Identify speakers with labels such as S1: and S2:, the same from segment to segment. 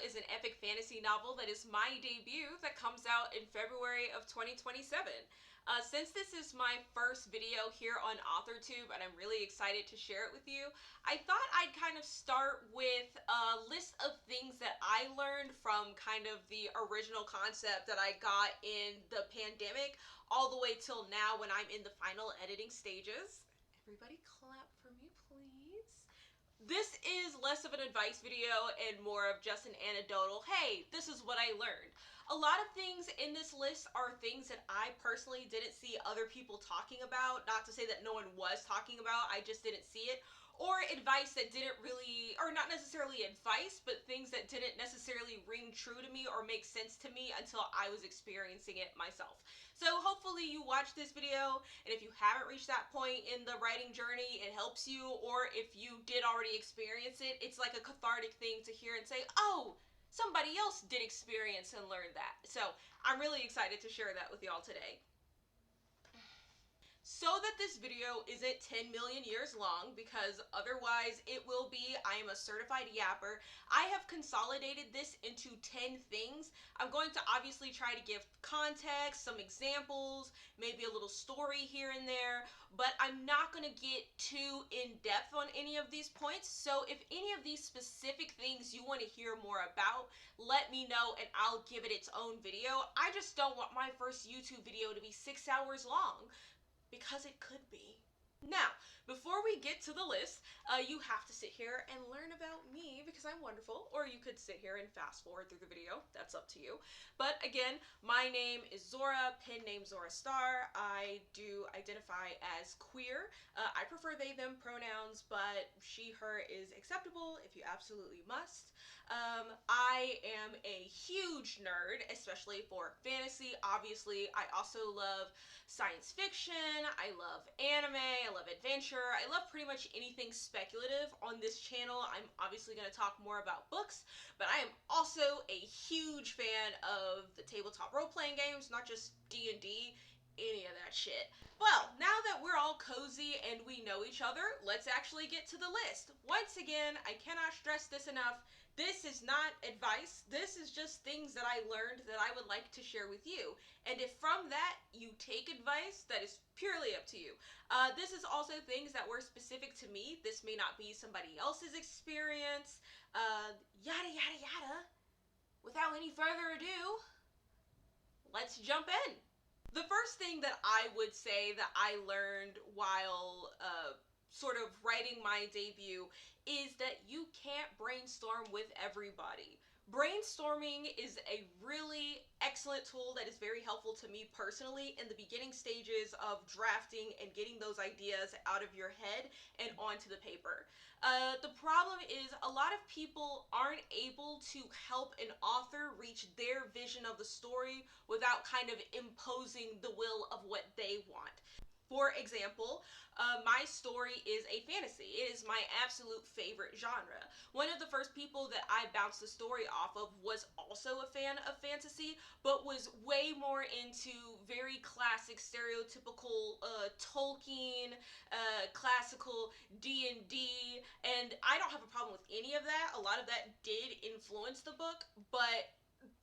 S1: is an epic fantasy novel that is my debut that comes out in February of 2027. Since this is my first video here on AuthorTube and I'm really excited to share it with you, I thought I'd kind of start with a list of things that I learned from kind of the original concept that I got in the pandemic all the way till now when I'm in the final editing stages. Everybody clap for me, please. This is less of an advice video and more of just an anecdotal, hey, this is what I learned. A lot of things in this list are things that I personally didn't see other people talking about. Not to say that no one was talking about, I just didn't see it. Or advice that didn't really, or not necessarily advice, but things that didn't necessarily ring true to me or make sense to me until I was experiencing it myself. So hopefully you watch this video, and if you haven't reached that point in the writing journey, it helps you, or if you did already experience it, it's like a cathartic thing to hear and say, oh, somebody else did experience and learn that. So I'm really excited to share that with y'all today. So that this video isn't 10 million years long, because otherwise it will be. I am a certified yapper. I have consolidated this into 10 things. I'm going to obviously try to give context, some examples, maybe a little story here and there, but I'm not going to get too in-depth on any of these points. So if any of these specific things you want to hear more about, let me know and I'll give it its own video. I just don't want my first YouTube video to be 6 hours long, because it could be. Now, before we get to the list, you have to sit here and learn about me because I'm wonderful, or you could sit here and fast forward through the video. That's up to you. But again, my name is Zora, pen name Zora Star. I do identify as queer. I prefer they, them pronouns, but she, her is acceptable if you absolutely must. I am a huge nerd, especially for fantasy. Obviously, I also love science fiction. I love anime. I love adventure. I love pretty much anything speculative. On this channel, I'm obviously going to talk more about books, but I am also a huge fan of the tabletop role-playing games, not just D&D, any of that shit. Well, now that we're all cozy and we know each other, let's actually get to the list. Once again, I cannot stress this enough. This is not advice. This is just things that I learned that I would like to share with you. And if from that you take advice, that is purely up to you. This is also things that were specific to me. This may not be somebody else's experience. Yada, yada, yada. Without any further ado, let's jump in. The first thing that I would say that I learned while sort of writing my debut is that you can't brainstorm with everybody. Brainstorming is a really excellent tool that is very helpful to me personally in the beginning stages of drafting and getting those ideas out of your head and onto the paper. The problem is a lot of people aren't able to help an author reach their vision of the story without kind of imposing the will of what they want. For example, my story is a fantasy. It is my absolute favorite genre. One of the first people that I bounced the story off of was also a fan of fantasy, but was way more into very classic, stereotypical Tolkien, classical D&D, and I don't have a problem with any of that. A lot of that did influence the book, but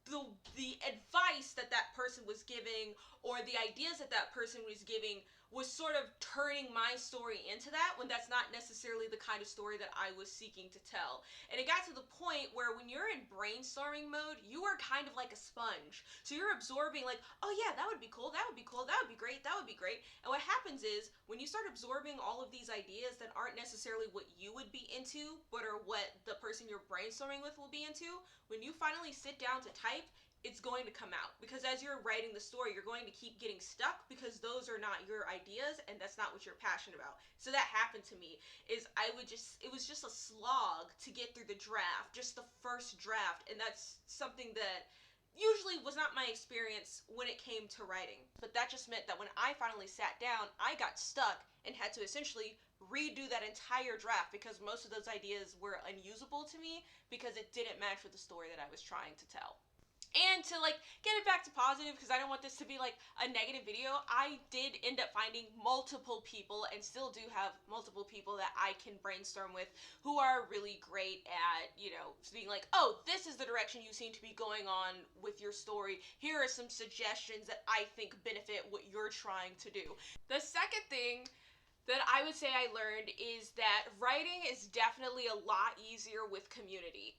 S1: the advice that that person was giving, or the ideas that that person was giving, was sort of turning my story into that, when that's not necessarily the kind of story that I was seeking to tell. And it got to the point where when you're in brainstorming mode, you are kind of like a sponge. So you're absorbing like, oh yeah, that would be cool, that would be cool, that would be great, that would be great. And what happens is, when you start absorbing all of these ideas that aren't necessarily what you would be into, but are what the person you're brainstorming with will be into, when you finally sit down to type, it's going to come out. Because as you're writing the story, you're going to keep getting stuck because those are not your ideas and that's not what you're passionate about. So that happened to me, is it was just a slog to get through the draft, just the first draft, and that's something that usually was not my experience when it came to writing. But that just meant that when I finally sat down, I got stuck and had to essentially redo that entire draft because most of those ideas were unusable to me because it didn't match with the story that I was trying to tell. And And to like get it back to positive, because I don't want this to be like a negative video, I did end up finding multiple people, and still do have multiple people that I can brainstorm with, who are really great at, you know, being like, oh, this is the direction you seem to be going on with your story. Here are some suggestions that I think benefit what you're trying to do. The second thing that I would say I learned is that writing is definitely a lot easier with community.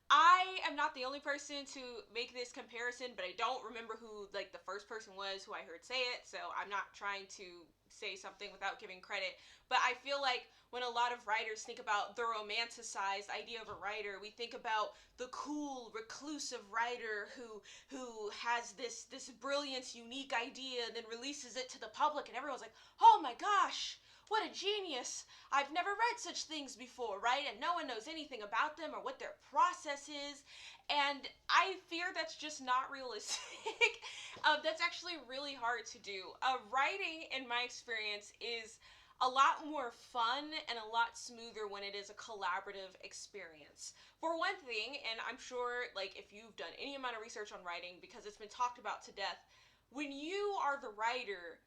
S1: I am not the only person to make this comparison, but I don't remember who like the first person was who I heard say it, so I'm not trying to say something without giving credit. But I feel like when a lot of writers think about the romanticized idea of a writer, we think about the cool, reclusive writer who has this brilliant, unique idea and then releases it to the public, and everyone's like, oh my gosh, what a genius! I've never read such things before, right? And no one knows anything about them or what their process is. And I fear that's just not realistic. That's actually really hard to do. Writing, in my experience, is a lot more fun and a lot smoother when it is a collaborative experience. For one thing, and I'm sure like if you've done any amount of research on writing, because it's been talked about to death, when you are the writer,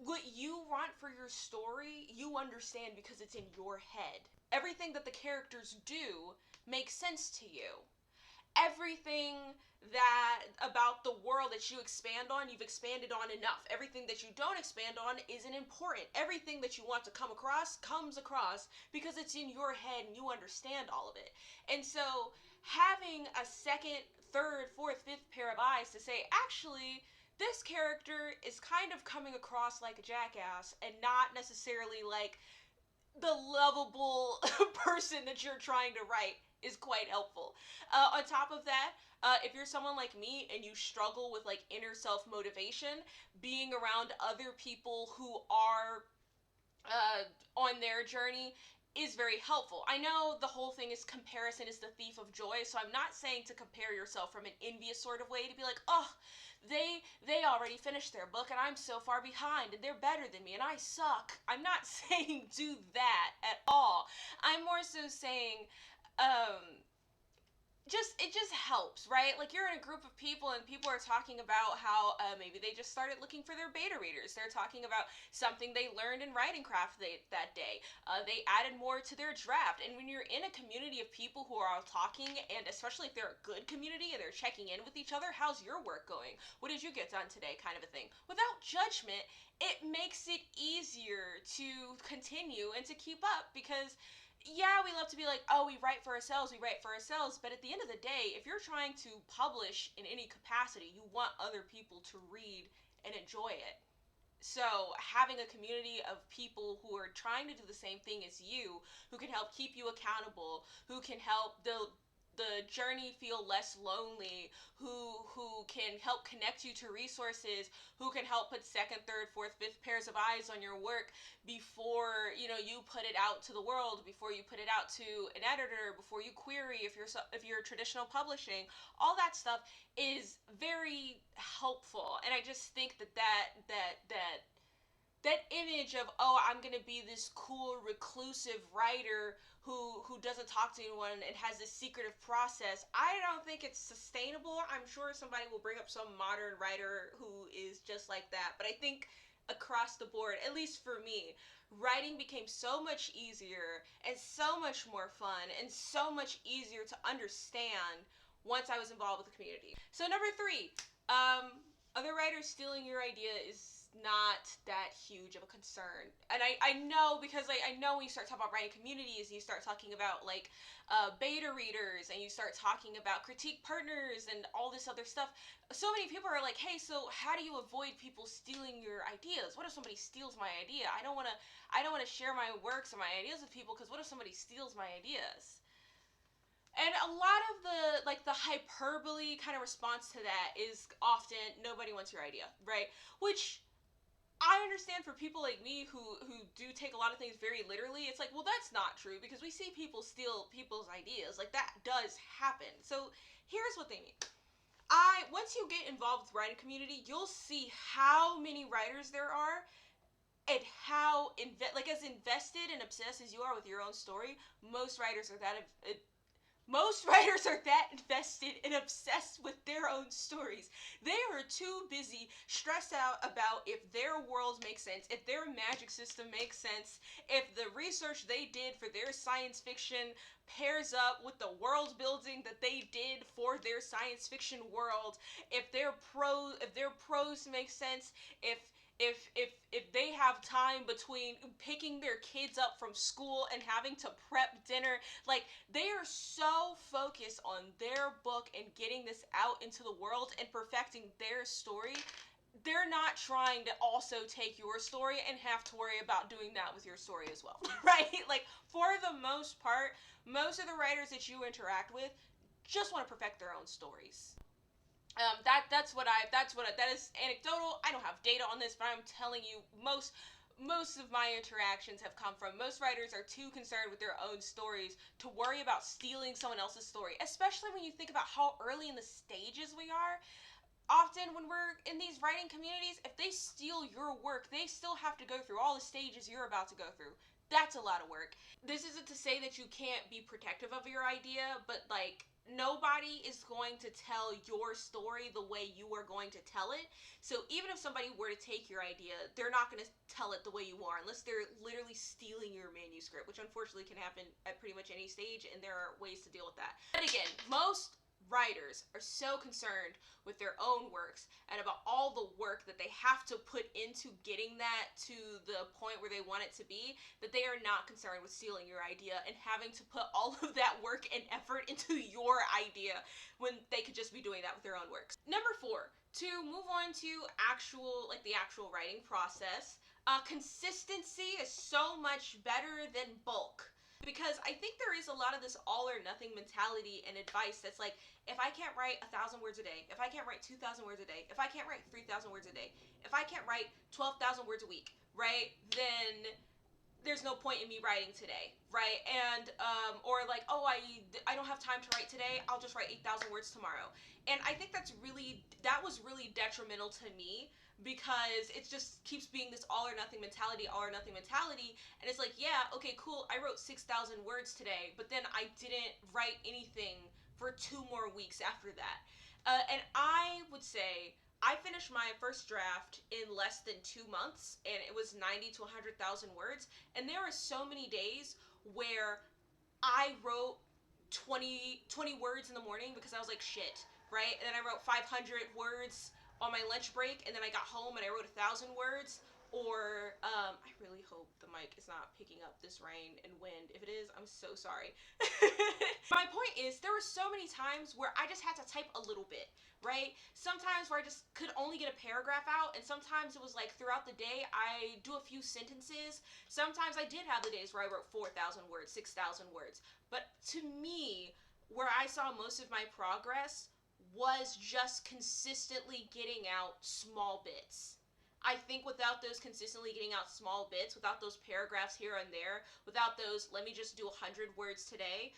S1: what you want for your story, you understand because it's in your head. Everything that the characters do makes sense to you. Everything that about the world that you expand on, you've expanded on enough. Everything that you don't expand on isn't important. Everything that you want to come across comes across because it's in your head and you understand all of it. And so having a second, third, fourth, fifth pair of eyes to say, actually, this character is kind of coming across like a jackass and not necessarily like the lovable person that you're trying to write, is quite helpful. On top of that, if you're someone like me and you struggle with like inner self motivation, being around other people who are on their journey is very helpful. I know the whole thing is comparison is the thief of joy, so I'm not saying to compare yourself from an envious sort of way, to be like, oh, they already finished their book and I'm so far behind and they're better than me and I suck. I'm not saying do that at all. I'm more so saying it just helps, right? Like you're in a group of people and people are talking about how maybe they just started looking for their beta readers. They're talking about something they learned in writing craft that day. They added more to their draft. And when you're in a community of people who are all talking, and especially if they're a good community and they're checking in with each other, how's your work going? What did you get done today? Kind of a thing. Without judgment, it makes it easier to continue and to keep up, because yeah, we love to be like, oh, we write for ourselves, but at the end of the day, if you're trying to publish in any capacity, you want other people to read and enjoy it. So having a community of people who are trying to do the same thing as you, who can help keep you accountable, who can help the journey feel less lonely, who can help connect you to resources, who can help put second, third, fourth, fifth pairs of eyes on your work before you put it out to the world, before you put it out to an editor, before you query if you're traditional publishing. All that stuff is very helpful, and I just think that image of, oh, I'm gonna be this cool reclusive writer who doesn't talk to anyone and has this secretive process, I don't think it's sustainable. I'm sure somebody will bring up some modern writer who is just like that, but I think across the board, at least for me, writing became so much easier and so much more fun and so much easier to understand once I was involved with the community. So number 3, other writers stealing your idea is not that huge of a concern. And I know, because I know when you start talking about writing communities and you start talking about like beta readers and you start talking about critique partners and all this other stuff, so many people are like, hey, so how do you avoid people stealing your ideas? What if somebody steals my idea? I don't want to share my works or my ideas with people, because what if somebody steals my ideas? And a lot of the hyperbole kind of response to that is often, nobody wants your idea, right? Which I understand for people like me who do take a lot of things very literally. It's like, well, that's not true, because we see people steal people's ideas. Like, that does happen. So here's what they mean. Once you get involved with the writing community, you'll see how many writers there are, and how as invested and obsessed as you are with your own story, most writers are Most writers are that invested and obsessed with their own stories. They are too busy, stressed out about if their world makes sense, if their magic system makes sense, if the research they did for their science fiction pairs up with the world building that they did for their science fiction world, if their prose makes sense, if they have time between picking their kids up from school and having to prep dinner. Like, they are so focused on their book and getting this out into the world and perfecting their story. They're not trying to also take your story and have to worry about doing that with your story as well. Right? Like, for the most part, most of the writers that you interact with just want to perfect their own stories. That is anecdotal. I don't have data on this, but I'm telling you, most of my interactions have come from, most writers are too concerned with their own stories to worry about stealing someone else's story, especially when you think about how early in the stages we are. Often when we're in these writing communities, if they steal your work, they still have to go through all the stages you're about to go through. That's a lot of work. This isn't to say that you can't be protective of your idea, but like, nobody is going to tell your story the way you are going to tell it. So even if somebody were to take your idea, they're not going to tell it the way you are unless they're literally stealing your manuscript, which unfortunately can happen at pretty much any stage, and there are ways to deal with that. But again, most writers are so concerned with their own works and about all the work that they have to put into getting that to the point where they want it to be, that they are not concerned with stealing your idea and having to put all of that work and effort into your idea when they could just be doing that with their own works. Number 4, to move on to the actual writing process, consistency is so much better than bulk. Because I think there is a lot of this all or nothing mentality and advice that's like, if I can't write 1,000 words a day, if I can't write 2,000 words a day, if I can't write 3,000 words a day, if I can't write 12,000 words a week, right, then there's no point in me writing today, right? And or like, oh, I don't have time to write today, I'll just write 8,000 words tomorrow. And I think that was really detrimental to me, because it just keeps being this all or nothing mentality, and it's like, yeah, okay, cool, I wrote 6,000 words today, but then I didn't write anything for 2 more weeks after that. And I would say I finished my first draft in less than 2 months, and it was 90 to 100,000 words, and there were so many days where I wrote 20 words in the morning because I was like, shit, right? And then I wrote 500 words on my lunch break, and then I got home and I wrote 1,000 words. Or I really hope the mic is not picking up this rain and wind. If it is, I'm so sorry. My point is, there were so many times where I just had to type a little bit, right? Sometimes where I just could only get a paragraph out, and sometimes it was like throughout the day I do a few sentences. Sometimes I did have the days where I wrote 4,000 words, 6,000 words. But to me, where I saw most of my progress was just consistently getting out small bits. I think without those consistently getting out small bits, without those paragraphs here and there, without those, let me just do 100 words today,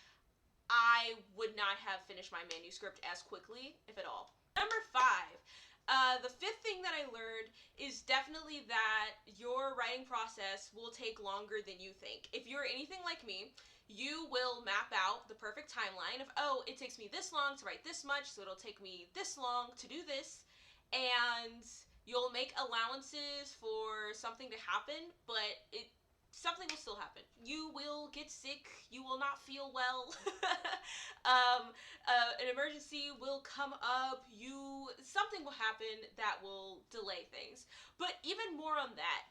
S1: I would not have finished my manuscript as quickly, if at all. Number 5, the 5th thing that I learned is definitely that your writing process will take longer than you think. If you're anything like me, you will map out the perfect timeline of, oh, it takes me this long to write this much, so it'll take me this long to do this, and you'll make allowances for something to happen, but something will still happen. You will get sick. You will not feel well. An emergency will come up. Something will happen that will delay things. But even more on that,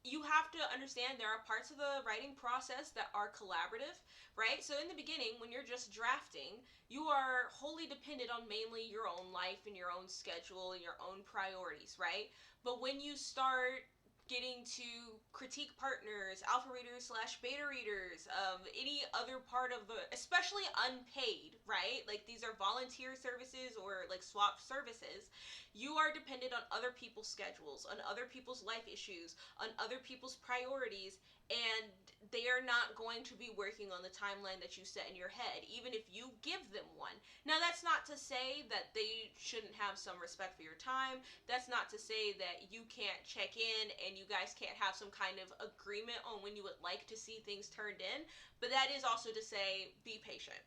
S1: you have to understand there are parts of the writing process that are collaborative, right? So in the beginning, when you're just drafting, you are wholly dependent on mainly your own life and your own schedule and your own priorities, right? But when you start getting to critique partners, alpha readers / beta readers, any other part of the, especially unpaid, right? Like, these are volunteer services or like swap services. You are dependent on other people's schedules, on other people's life issues, on other people's priorities, and they are not going to be working on the timeline that you set in your head, even if you give them one. Now, that's not to say that they shouldn't have some respect for your time. That's not to say that you can't check in and you guys can't have some kind of agreement on when you would like to see things turned in. But that is also to say, be patient.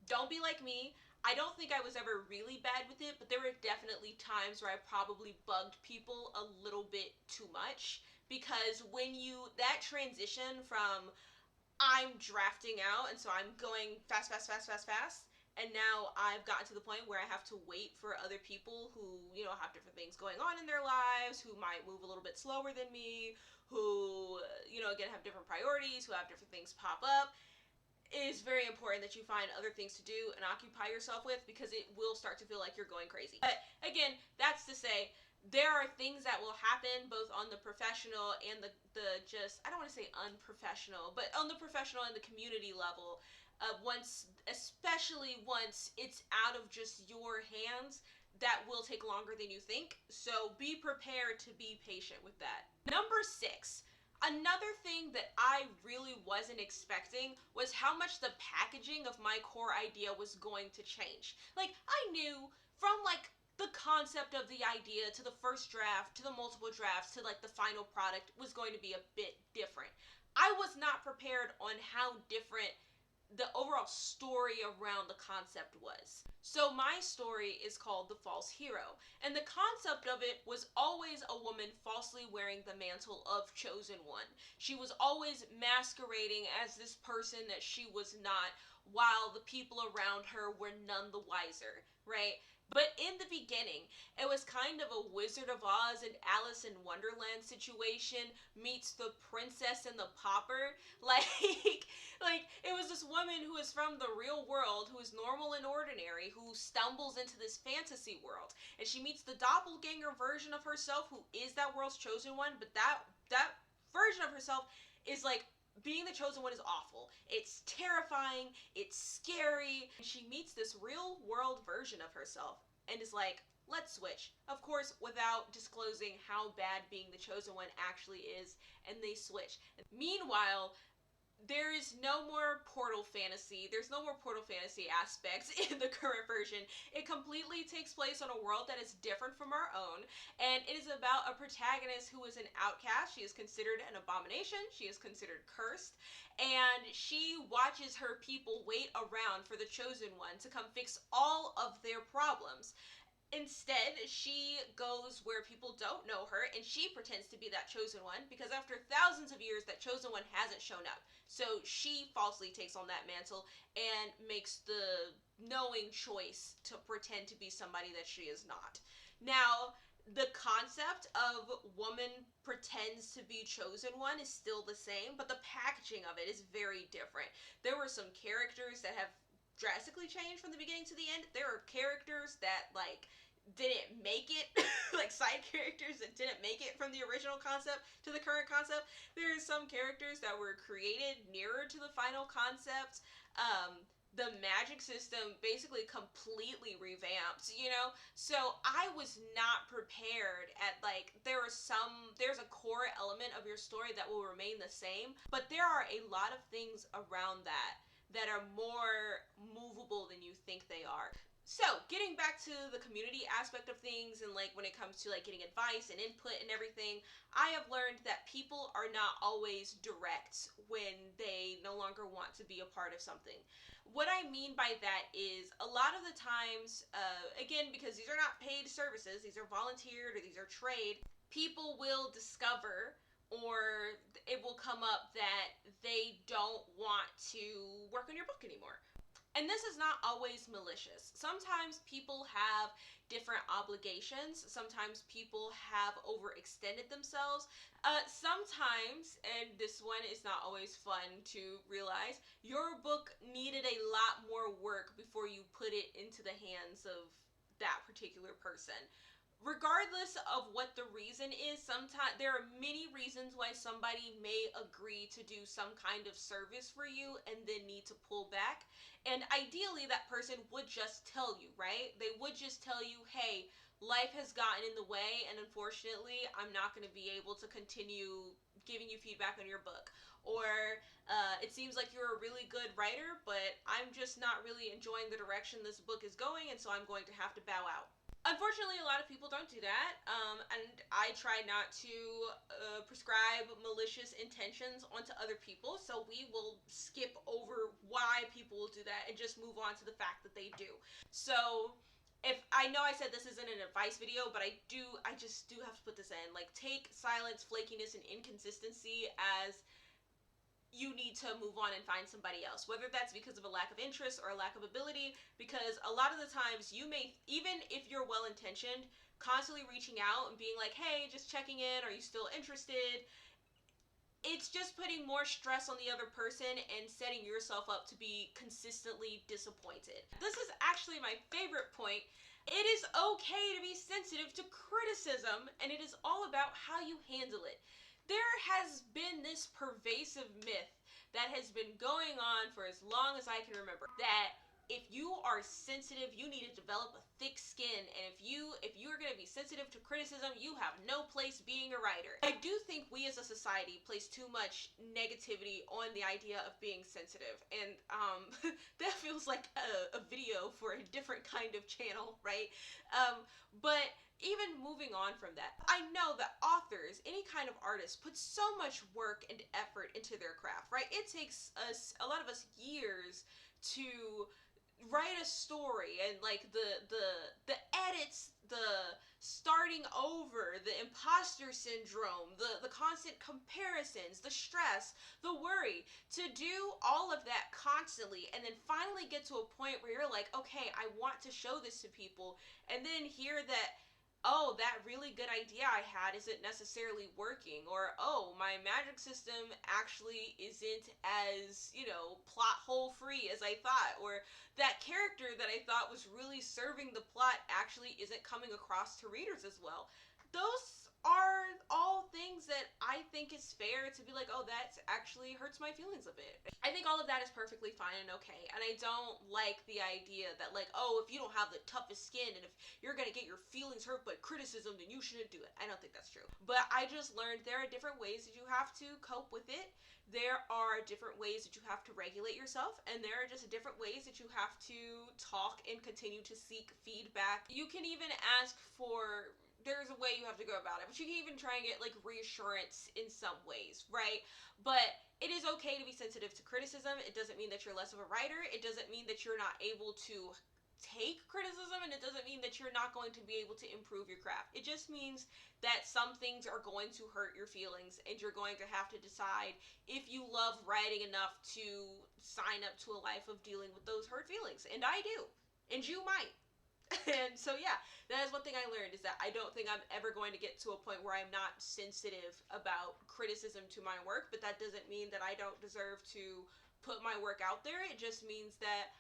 S1: Don't be like me. I don't think I was ever really bad with it, but there were definitely times where I probably bugged people a little bit too much, because when you, that transition from I'm drafting out, and so I'm going fast, fast, fast, fast, fast. And now I've gotten to the point where I have to wait for other people who, have different things going on in their lives, who might move a little bit slower than me, who, again, have different priorities, who have different things pop up. It is very important that you find other things to do and occupy yourself with, because it will start to feel like you're going crazy. But again, that's to say, there are things that will happen both on the professional and the just, I don't want to say unprofessional, but on the professional and the community level, especially once it's out of just your hands, that will take longer than you think. So be prepared to be patient with that. Number 6. Another thing that I really wasn't expecting was how much the packaging of my core idea was going to change. Like, I knew from the concept of the idea to the first draft to the multiple drafts to the final product was going to be a bit different. I was not prepared on how different the overall story around the concept was. So my story is called The False Hero, and the concept of it was always a woman falsely wearing the mantle of Chosen One. She was always masquerading as this person that she was not, while the people around her were none the wiser, right? But in the beginning, it was kind of a Wizard of Oz and Alice in Wonderland situation meets the Princess and the Pauper. It was this woman who is from the real world, who is normal and ordinary, who stumbles into this fantasy world, and she meets the doppelganger version of herself, who is that world's chosen one. But that version of herself is being the chosen one is awful. It's terrifying. It's scary. And she meets this real world version of herself and is like, let's switch. Of course, without disclosing how bad being the chosen one actually is. And they switch. Meanwhile, there is no more portal fantasy. There's no more portal fantasy aspects in the current version. It completely takes place on a world that is different from our own, and it is about a protagonist who is an outcast. She is considered an abomination. She is considered cursed, and she watches her people wait around for the chosen one to come fix all of their problems. Instead, she goes where people don't know her, and she pretends to be that chosen one, because after thousands of years, that chosen one hasn't shown up. So she falsely takes on that mantle and makes the knowing choice to pretend to be somebody that she is not. Now, the concept of woman pretends to be chosen one is still the same, but the packaging of it is very different. There were some characters that have drastically changed from the beginning to the end. There are characters that didn't make it, side characters that didn't make it from the original concept to the current concept. There are some characters that were created nearer to the final concept. The magic system basically completely revamped, So I was not prepared at there's a core element of your story that will remain the same, but there are a lot of things around that are more movable than you think they are. So, getting back to the community aspect of things, and when it comes to getting advice and input and everything, I have learned that people are not always direct when they no longer want to be a part of something. What I mean by that is, a lot of the times, again, because these are not paid services, these are volunteered or these are trade, people will discover, or it will come up that they don't want to work on your book anymore. And this is not always malicious. Sometimes people have different obligations. Sometimes people have overextended themselves. Sometimes, and this one is not always fun to realize, your book needed a lot more work before you put it into the hands of that particular person. Regardless of what the reason is, sometimes there are many reasons why somebody may agree to do some kind of service for you and then need to pull back. And ideally, that person would just tell you, right? They would just tell you, hey, life has gotten in the way, and unfortunately, I'm not going to be able to continue giving you feedback on your book. Or it seems like you're a really good writer, but I'm just not really enjoying the direction this book is going, and so I'm going to have to bow out. Unfortunately, a lot of people don't do that, and I try not to prescribe malicious intentions onto other people, so we will skip over why people will do that and just move on to the fact that they do. So, if I know I said this isn't an advice video, but I just do have to put this in. Like, take silence, flakiness, and inconsistency as you need to move on and find somebody else, whether that's because of a lack of interest or a lack of ability, because a lot of the times you may, even if you're well intentioned, constantly reaching out and being like, hey, just checking in, are you still interested, it's just putting more stress on the other person and setting yourself up to be consistently disappointed. This is actually my favorite point. It is okay to be sensitive to criticism, and it is all about how you handle it. There has been this pervasive myth that has been going on for as long as I can remember that if you are sensitive, you need to develop a thick skin, and if you're going to be sensitive to criticism, you have no place being a writer. I do think we as a society place too much negativity on the idea of being sensitive, and that feels like a video for a different kind of channel, right? But even moving on from that, I know that authors, any kind of artist, put so much work and effort into their craft, right? It takes us, a lot of us, years to write a story, and like the edits, the starting over, the imposter syndrome, the constant comparisons, the stress, the worry, to do all of that constantly and then finally get to a point where you're like, okay, I want to show this to people, and then hear that, oh, that really good idea I had isn't necessarily working, or oh, my magic system actually isn't as, plot hole free as I thought, or that character that I thought was really serving the plot actually isn't coming across to readers as well. Those are all things that I think is fair to be like, oh, that actually hurts my feelings a bit. I think all of that is perfectly fine and okay, and I don't like the idea that, like, oh, if you don't have the toughest skin and if you're gonna get your feelings hurt by criticism, then you shouldn't do it. I don't think that's true. But I just learned there are different ways that you have to cope with it. There are different ways that you have to regulate yourself, and there are just different ways that you have to talk and continue to seek feedback. You can even ask for, there's a way you have to go about it, but you can even try and get like reassurance in some ways, right? But it is okay to be sensitive to criticism. It doesn't mean that you're less of a writer. It doesn't mean that you're not able to take criticism, and it doesn't mean that you're not going to be able to improve your craft. It just means that some things are going to hurt your feelings, and you're going to have to decide if you love writing enough to sign up to a life of dealing with those hurt feelings. And I do. And you might. And so, yeah, that is one thing I learned, is that I don't think I'm ever going to get to a point where I'm not sensitive about criticism to my work, but that doesn't mean that I don't deserve to put my work out there. It just means that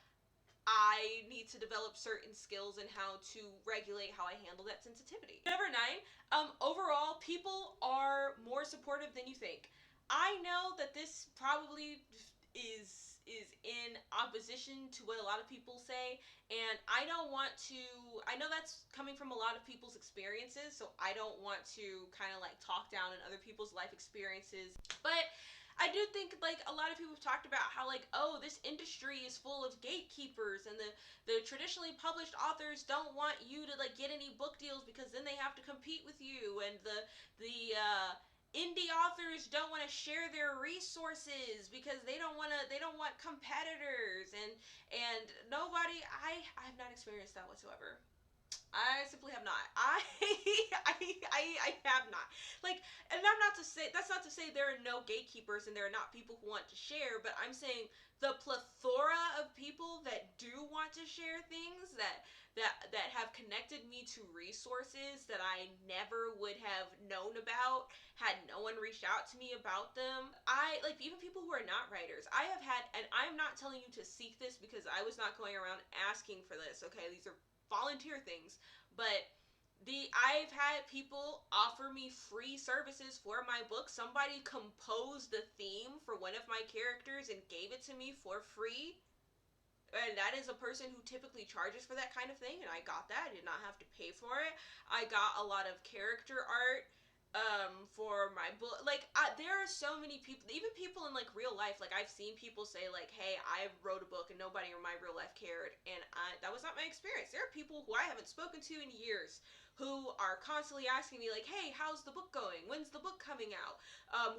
S1: I need to develop certain skills in how to regulate how I handle that sensitivity. Number 9, overall, people are more supportive than you think. I know that this probably is in opposition to what a lot of people say, and I don't want to, I know that's coming from a lot of people's experiences, so I don't want to kind of like talk down on other people's life experiences, but I do think like a lot of people have talked about how like, oh, this industry is full of gatekeepers, and the traditionally published authors don't want you to like get any book deals because then they have to compete with you, and the indie authors don't want to share their resources because they don't want competitors, and nobody, I've not experienced that whatsoever. I simply have not. I have not. Like, and I'm not to say, that's not to say there are no gatekeepers and there are not people who want to share, but I'm saying the plethora of people that do want to share things, that have connected me to resources that I never would have known about had no one reached out to me about them. I like, even people who are not writers, I have had, and I'm not telling you to seek this because I was not going around asking for this, okay? These are volunteer things, but I've had people offer me free services for my book. Somebody composed the theme for one of my characters and gave it to me for free, and that is a person who typically charges for that kind of thing, and I got that. I did not have to pay for it. I got a lot of character art for my book. Like, there are so many people, even people in like real life. Like, I've seen people say like, "Hey, I wrote a book and nobody in my real life cared," and that was not my experience. There are people who I haven't spoken to in years who are constantly asking me like, "Hey, how's the book going? When's the book coming out?"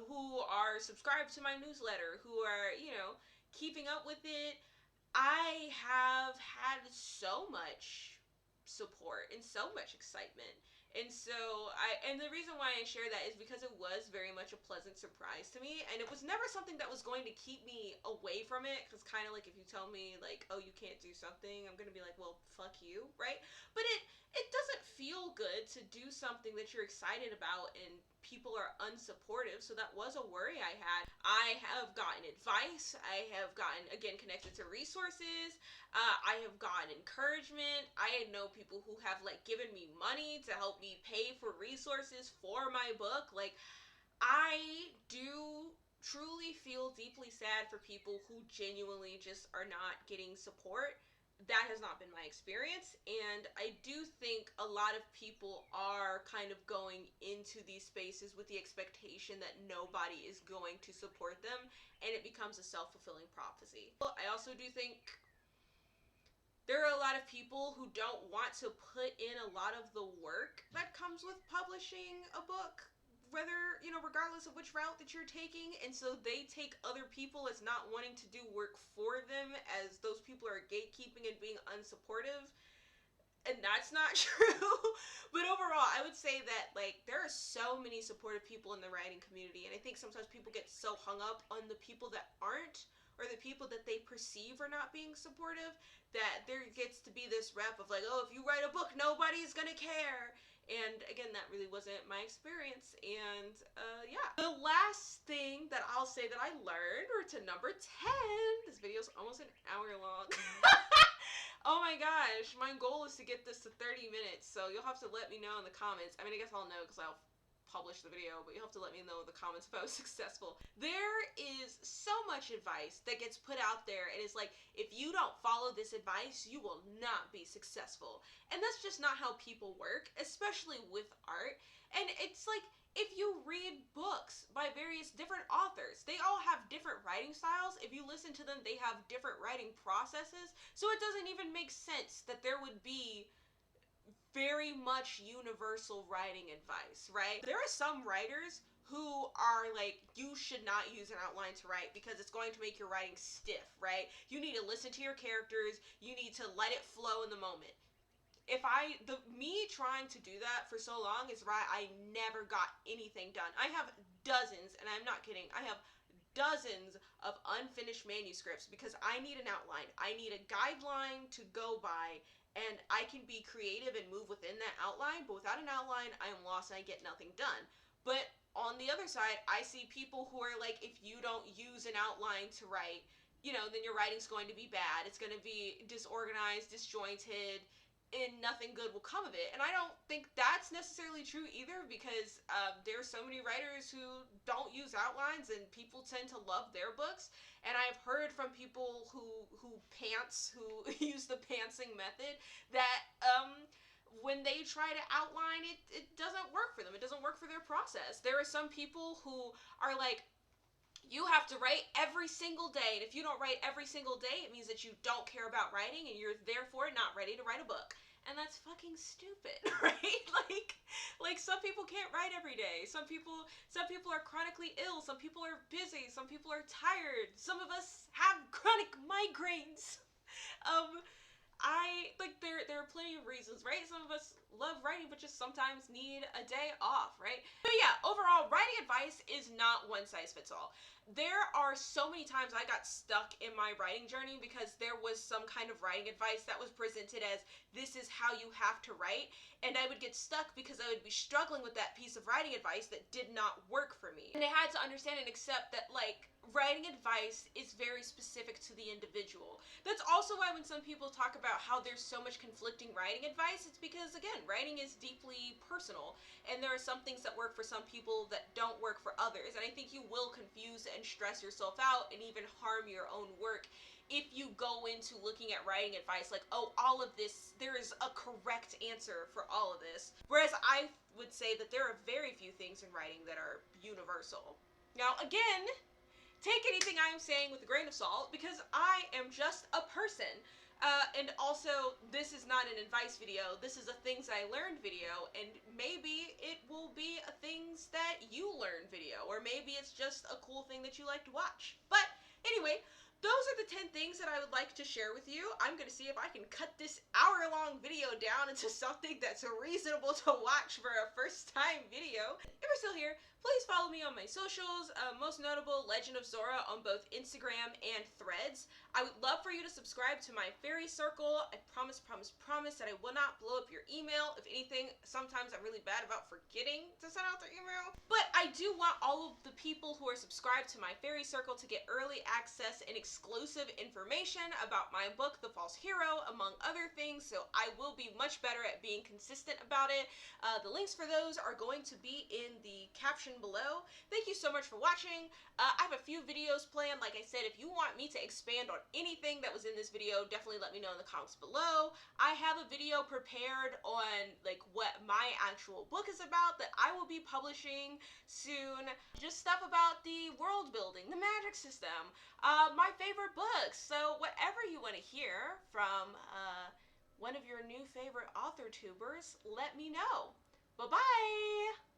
S1: Who are subscribed to my newsletter, who are, you know, keeping up with it. I have had so much support and so much excitement. And so and the reason why I share that is because it was very much a pleasant surprise to me, and it was never something that was going to keep me away from it, because kind of like if you tell me like, oh, you can't do something, I'm going to be like, well, fuck you, right? But it doesn't feel good to do something that you're excited about and people are unsupportive. So that was a worry I had. I have gotten advice. I have gotten, again, connected to resources. I have gotten encouragement. I know people who have like given me money to help me pay for resources for my book. Like, I do truly feel deeply sad for people who genuinely just are not getting support. That has not been my experience, and I do think a lot of people are kind of going into these spaces with the expectation that nobody is going to support them, and it becomes a self-fulfilling prophecy. I also do think there are a lot of people who don't want to put in a lot of the work that comes with publishing a book, whether, you know, regardless of which route that you're taking, and so they take other people as not wanting to do work for them, as those people are gatekeeping and being unsupportive, and that's not true. But overall, I would say that like there are so many supportive people in the writing community, and I think sometimes people get so hung up on the people that aren't, or the people that they perceive are not being supportive, that there gets to be this rep of like, oh, if you write a book, nobody's gonna care. And again, that really wasn't my experience. And yeah, the last thing that I'll say that I learned, or to number 10, this video's almost an hour long. Oh my gosh, my goal is to get this to 30 minutes, so you'll have to let me know in the comments. I mean, I guess I'll know because I'll publish the video, but you'll have to let me know in the comments if I was successful. There is so much advice that gets put out there, and it's like, if you don't follow this advice, you will not be successful. And that's just not how people work, especially with art. And it's like, if you read books by various different authors, they all have different writing styles. If you listen to them, they have different writing processes. So it doesn't even make sense that there would be very much universal writing advice, right? There are some writers who are like, you should not use an outline to write because it's going to make your writing stiff, right? You need to listen to your characters. You need to let it flow in the moment. Me trying to do that for so long is why I never got anything done. I have dozens, and I'm not kidding, I have dozens of unfinished manuscripts because I need an outline. I need a guideline to go by, and I can be creative and move within that outline, but without an outline, I am lost and I get nothing done. But on the other side, I see people who are like, if you don't use an outline to write, you know, then your writing's going to be bad. It's going to be disorganized, disjointed, and nothing good will come of it. And I don't think that's necessarily true either, because there are so many writers who don't use outlines, and people tend to love their books. And I've heard from people who pants, who use the pantsing method, that when they try to outline it, it doesn't work for them. It doesn't work for their process. There are some people who are like, you have to write every single day, and if you don't write every single day, it means that you don't care about writing, and you're therefore not ready to write a book. And that's fucking stupid, right? Like some people can't write every day. Some people are chronically ill. Some people are busy. Some people are tired. Some of us have chronic migraines. There are plenty of reasons, right? Some of us love writing, but just sometimes need a day off, right? But yeah, overall, writing advice is not one size fits all. There are so many times I got stuck in my writing journey because there was some kind of writing advice that was presented as, this is how you have to write, and I would get stuck because I would be struggling with that piece of writing advice that did not work for me. And I had to understand and accept that, like, writing advice is very specific to the individual. That's also why when some people talk about how there's so much conflicting writing advice, it's because, again, writing is deeply personal, and there are some things that work for some people that don't work for others, and I think you will confuse and stress yourself out and even harm your own work if you go into looking at writing advice like, oh, all of this, there is a correct answer for all of this. Whereas I would say that there are very few things in writing that are universal. Now, again, take anything I am saying with a grain of salt because I am just a person. And also, this is not an advice video. This is a things I learned video, and maybe it will be a things that you learn video, or maybe it's just a cool thing that you like to watch. But anyway, those are the 10 things that I would like to share with you. I'm going to see if I can cut this hour-long video down into something that's reasonable to watch for a first-time video. If you're still here, please follow me on my socials, most notable Legend of Zora on both Instagram and Threads. I would love for you to subscribe to my fairy circle. I promise that I will not blow up your email. If anything, sometimes I'm really bad about forgetting to send out the email. But I do want all of the people who are subscribed to my fairy circle to get early access and exclusive information about my book, The False Hero, among other things, so I will be much better at being consistent about it. The links for those are going to be in the caption below. Thank you so much for watching. I have a few videos planned. Like I said, if you want me to expand on anything that was in this video, definitely let me know in the comments below. I have a video prepared on like what my actual book is about that I will be publishing soon. Just stuff about the world building, the magic system, my favorite books. So whatever you want to hear from one of your new favorite author tubers, let me know. Bye-bye!